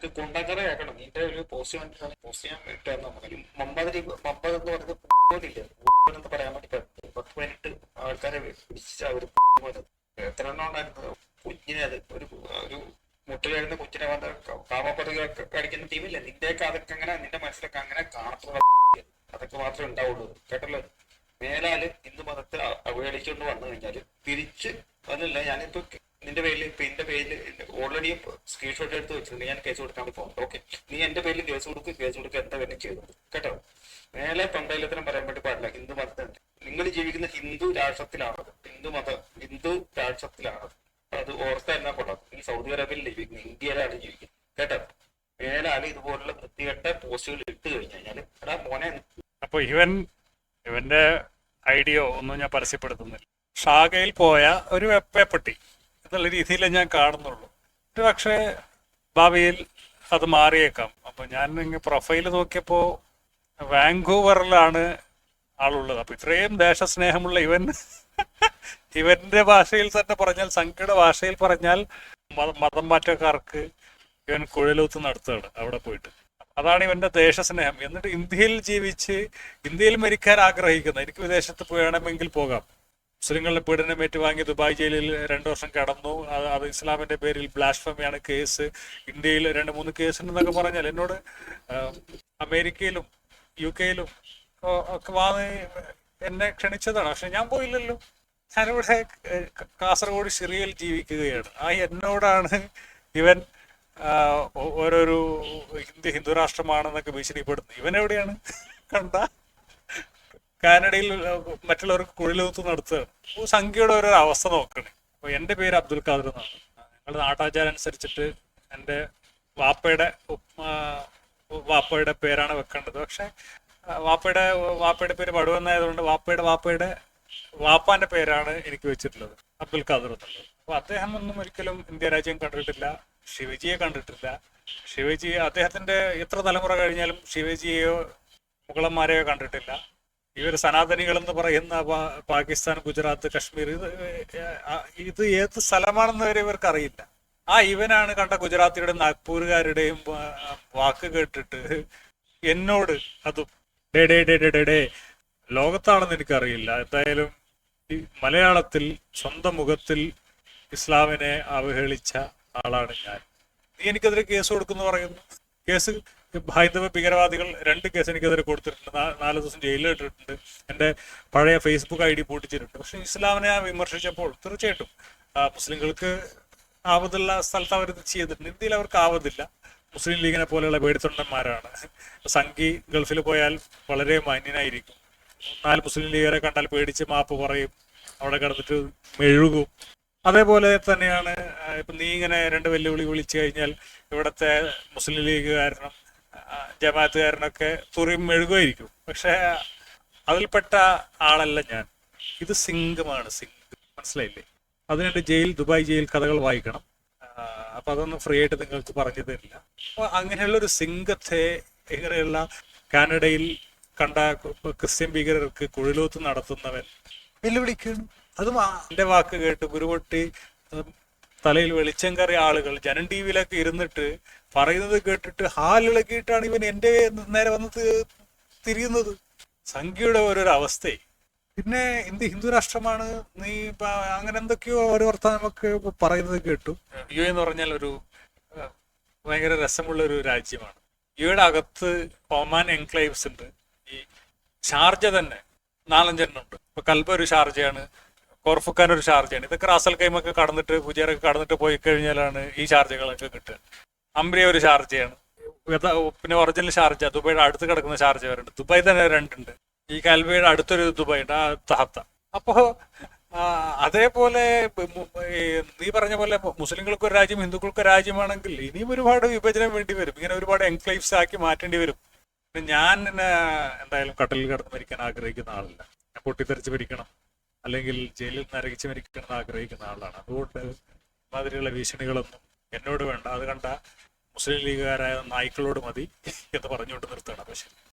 നിനക്ക് കൊണ്ടാക്കറ കേൾക്കണം. നിന്റെ ഒരു പോസ്റ്റ് കണ്ടിട്ടാണ് പോസ്റ്റ് ചെയ്യാൻ ഇട്ടായിരുന്നു. മമ്പത് മമ്പത് എന്ന് പറയുന്നത് പോലില്ല എന്ന് പറയാൻ വേണ്ടി 10-15 ആൾക്കാരെ പിടിച്ച് അവര് പോയത്. എത്ര എണ്ണം ഉണ്ടായിരുന്നത്? കുഞ്ഞിനെ അത് ഒരു മുട്ടിലായിരുന്ന കുഞ്ഞിനെ വന്ന് കാമപ്പതികളൊക്കെ കടിക്കുന്ന ടീമില്ലേ നിന്റെയൊക്കെ? അതൊക്കെ അങ്ങനെ നിന്റെ മനസ്സിലൊക്കെ അങ്ങനെ കാണത്തുള്ള അതൊക്കെ മാത്രമേ ഉണ്ടാവുള്ളൂ. കേട്ടല്ലോ? മേലാല് ഹിന്ദു മതത്തെ അവഹേളിച്ചുകൊണ്ട് വന്നു കഴിഞ്ഞാല് തിരിച്ച് അതല്ല, ഞാനിപ്പോ നിന്റെ പേരിൽ ഇപ്പൊ എന്റെ പേരിൽ ഓൾറെഡി സ്ക്രീൻഷോട്ട് എടുത്ത് വെച്ചിട്ടുണ്ട്. ഞാൻ കേസ് കൊടുക്കാൻ പോകുന്നത്. ഓക്കെ, നീ എന്റെ പേരിൽ കേസ് കൊടുക്കുക എന്താ വേണം ചെയ്തു കേട്ടോ. മേലെ തൊണ്ടയിലത്തിനും പറയാൻ വേണ്ടി പാടില്ല. ഹിന്ദു മതത്തെ നിങ്ങൾ ജീവിക്കുന്ന ഹിന്ദു രാഷ്ട്രത്തിലാണത്. ഹിന്ദു രാഷ്ട്രത്തിലാണത്. അത് ഓർത്ത എന്നാ കൊള്ളാം. ഈ സൗദി അറേബ്യയിൽ ജീവിക്കുന്നത്, ഇന്ത്യയിലാണ് ജീവിക്കുന്നത് കേട്ടോ. മേലാല് ഇതുപോലുള്ള വൃത്തികെട്ട പോസ്റ്റുകൾ ഇട്ട് കഴിഞ്ഞു കഴിഞ്ഞാല് എടാ മോനെ. അപ്പൊ ഇവന്റെ ഐഡിയ ഒന്നും ഞാൻ പരസ്യപ്പെടുത്തുന്നില്ല. ഷാഗയിൽ പോയ ഒരു വെപ്പേപ്പെട്ടി എന്നുള്ള രീതിയിലേ ഞാൻ കാണുന്നുള്ളൂ. ഒരു പക്ഷേ ഭാവിയിൽ അത് മാറിയേക്കാം. അപ്പൊ ഞാൻ പ്രൊഫൈൽ നോക്കിയപ്പോ വാങ്കൂവറിലാണ് ആളുള്ളത്. അപ്പൊ ഇത്രയും ദേശസ്നേഹമുള്ള ഇവന്റെ ഭാഷയിൽ തന്നെ പറഞ്ഞാൽ, സംഘയുടെ ഭാഷയിൽ പറഞ്ഞാൽ മതം മാറ്റക്കാർക്ക് ഇവൻ കുഴലൂത്ത് നടത്തുകയാണ് അവിടെ പോയിട്ട്. അതാണ് ഇവന്റെ ദേശസ്നേഹം. എന്നിട്ട് ഇന്ത്യയിൽ ജീവിച്ച് ഇന്ത്യയിൽ മരിക്കാൻ ആഗ്രഹിക്കുന്ന, എനിക്ക് വിദേശത്ത് വേണമെങ്കിൽ പോകാം. മുസ്ലിങ്ങളുടെ പീഡനം ഏറ്റുവാങ്ങി ദുബായ് ജയിലിൽ 2 വർഷം കടന്നു. അത് ഇസ്ലാമിന്റെ പേരിൽ ബ്ലാസ്ഫമിയാണ് കേസ്. ഇന്ത്യയിൽ 2-3 കേസ് ഉണ്ടെന്നൊക്കെ പറഞ്ഞാൽ എന്നോട് അമേരിക്കയിലും UK-യിലും ഒക്കെ വന്ന് എന്നെ ക്ഷണിച്ചതാണ്. പക്ഷെ ഞാൻ പോയില്ലല്ലോ. ഞാനിവിടെ കാസർഗോഡ് സിറിയയിൽ ജീവിക്കുകയാണ്. എന്നോടാണ് ഇവൻ ഓരോരു ഹിന്ദു രാഷ്ട്രമാണെന്നൊക്കെ ഭീഷണിപ്പെടുന്നു. ഇവൻ എവിടെയാണ്? കണ്ട കാനഡയിൽ മറ്റുള്ളവർക്ക് കുഴലൂത്ത് നടത്തുകയാണ്. സംഖ്യയുടെ ഓരോ അവസ്ഥ നോക്കണേ. അപ്പൊ എൻ്റെ പേര് അബ്ദുൽ ഖാദർ എന്നാണ്. ഞങ്ങളുടെ നാട്ടാചാരം അനുസരിച്ചിട്ട് എൻ്റെ വാപ്പയുടെ പേരാണ് വെക്കേണ്ടത്. പക്ഷെ വാപ്പയുടെ പേര് വടുവെന്നായതുകൊണ്ട് വാപ്പയുടെ വാപ്പാന്റെ പേരാണ് എനിക്ക് വെച്ചിട്ടുള്ളത്, അബ്ദുൽ ഖാദർ എന്നുള്ളത്. അപ്പൊ അദ്ദേഹം ഒന്നും ഒരിക്കലും ഇന്ത്യ രാജ്യം കണ്ടിട്ടില്ല, ശിവജിയെ കണ്ടിട്ടില്ല. അദ്ദേഹത്തിന്റെ എത്ര തലമുറ കഴിഞ്ഞാലും ശിവജിയെയോ മുഗളന്മാരെയോ കണ്ടിട്ടില്ല. ഇവർ സനാതനികൾ എന്ന് പറയുന്ന പാകിസ്ഥാൻ, ഗുജറാത്ത്, കശ്മീർ, ഇത് ഏത് സ്ഥലമാണെന്ന് വരെ ഇവർക്ക് അറിയില്ല. ഇവനാണ് കണ്ട ഗുജറാത്തിയുടെയും നാഗ്പൂരുകാരുടെയും വാക്ക് കേട്ടിട്ട് എന്നോട് അതും ഡേ ലോകത്താണെന്ന് എനിക്കറിയില്ല. എന്തായാലും ഈ മലയാളത്തിൽ സ്വന്തം മുഖത്തിൽ ഇസ്ലാമിനെ അവഹേളിച്ച ആളാണ് ഞാൻ. നീ എനിക്കെതിരെ കേസ് കൊടുക്കുന്നു പറയുന്നു. കേസ് ഹൈന്ദവ ഭീകരവാദികൾ 2 കേസ് എനിക്കെതിരെ കൊടുത്തിട്ടുണ്ട്. 4 ദിവസം ജയിലിൽ ഇട്ടിട്ടുണ്ട്. എൻ്റെ പഴയ ഫേസ്ബുക്ക് ID പൂട്ടിച്ചിട്ടുണ്ട്. പക്ഷെ ഇസ്ലാമിനെ വിമർശിച്ചപ്പോൾ തീർച്ചയായിട്ടും മുസ്ലിങ്ങൾക്ക് ആവതുള്ള സ്ഥലത്ത് അവർ ചെയ്തിട്ടുണ്ട്. ഇന്ത്യയിൽ അവർക്ക് ആവതില്ല. മുസ്ലിം ലീഗിനെ പോലെയുള്ള പേടിത്തൊണ്ടന്മാരാണ്. സംഘി ഗൾഫിൽ പോയാൽ വളരെ മാന്യനായിരിക്കും. 4 മുസ്ലിം ലീഗരെ കണ്ടാൽ പേടിച്ച് മാപ്പ് പറയും, അവിടെ കിടന്നിട്ട് മെഴുകും. അതേപോലെ തന്നെയാണ് ഇപ്പൊ നീ ഇങ്ങനെ 2 വെല്ലുവിളി വിളിച്ചു കഴിഞ്ഞാൽ ഇവിടുത്തെ മുസ്ലിം ലീഗുകാരനും ജമാഅത്തുകാരനൊക്കെ തുറിയും മെഴുകുമായിരിക്കും. പക്ഷെ അതിൽപ്പെട്ട ആളല്ല ഞാൻ. ഇത് സിംഗമാണ്, മനസ്സിലായില്ലേ? അതിനായിട്ട് ദുബായ് ജയിൽ കഥകൾ വായിക്കണം. അപ്പൊ അതൊന്നും ഫ്രീ ആയിട്ട് നിങ്ങൾക്ക് പറഞ്ഞു തരില്ല. അപ്പൊ അങ്ങനെയുള്ള ഒരു സിംഗത്തെ ഇങ്ങനെയുള്ള കാനഡയിൽ കണ്ട ക്രിസ്ത്യൻ ഭീകരർക്ക് കുഴലൂത്ത് നടത്തുന്നവൻ വെല്ലുവിളിക്കണം. അതും എന്റെ വാക്ക് കേട്ട് ഗുരുപൊട്ടി തലയിൽ വെളിച്ചം കയറിയ ആളുകൾ ജനം TV-യിലൊക്കെ ഇരുന്നിട്ട് പറയുന്നത് കേട്ടിട്ട് ഹാലിളക്കിയിട്ടാണ് ഇവൻ എന്റെ നേരെ വന്ന് തിരിയുന്നത്. സംഖ്യയുടെ ഓരോരോ അവസ്ഥയെ. പിന്നെ ഇന്ത്യ ഹിന്ദു രാഷ്ട്രമാണ്, നീ അങ്ങനെ എന്തൊക്കെയോ ഓരോ വർത്തമാനമൊക്കെ പറയുന്നത് കേട്ടു. UAE എന്ന് പറഞ്ഞാൽ ഒരു ഭയങ്കര രസമുള്ള ഒരു രാജ്യമാണ്. UAE-യുടെ അകത്ത് ഒമാൻ എൻക്ലേവ്സ് ഉണ്ട്. ഈ ഷാർജ തന്നെ 4-5 എണ്ണം ഉണ്ട്. ഇപ്പൊ കൽബ ഒരു ഷാർജയാണ്, കോർഫുഖാൻ ഒരു ഷാർജയാണ്. ഇതൊക്കെ റാസൽ കൈമൊക്കെ കടന്നിട്ട് ഫുജേറൊക്കെ കടന്നിട്ട് പോയി കഴിഞ്ഞാലാണ് ഈ ഷാർജകളൊക്കെ കിട്ടുക. അംബ്രിയ ഒരു ഷാർജയാണ്. പിന്നെ ഒറിജിനൽ ഷാർജ ദുബൈയുടെ അടുത്ത് കിടക്കുന്ന ഷാർജ വരുന്നുണ്ട്. ദുബായ് തന്നെ 2 ഉണ്ട്. ഈ കൽബയുടെ അടുത്തൊരു ദുബായ് ഉണ്ട്, തഹത്ത. അപ്പോ അതേപോലെ നീ പറഞ്ഞ പോലെ മുസ്ലിങ്ങൾക്ക് ഒരു രാജ്യം ഹിന്ദുക്കൾക്ക് ഒരു രാജ്യമാണെങ്കിൽ ഇനിയും ഒരുപാട് വിഭജനം വേണ്ടി വരും. ഇങ്ങനെ ഒരുപാട് എൻക്ലേവ്സ് ആക്കി മാറ്റേണ്ടി വരും. ഞാൻ എന്തായാലും കട്ടലിൽ കിടന്ന് മരിക്കാൻ ആഗ്രഹിക്കുന്ന ആളല്ല. ഞാൻ പൊട്ടിത്തെറിച്ച് മരിക്കണം, അല്ലെങ്കിൽ ജയിലിൽ നരകിച്ച് മരിക്കണം എന്ന് ആഗ്രഹിക്കുന്ന ആളാണ്. അതുകൊണ്ട് മാതിരിയുള്ള ഭീഷണികളൊന്നും എന്നോട് വേണ്ട. അത് കണ്ട മുസ്ലിം ലീഗുകാരായ നായ്ക്കളോട് മതി എന്ന് പറഞ്ഞുകൊണ്ട് നിർത്തുകയാണ്. പക്ഷേ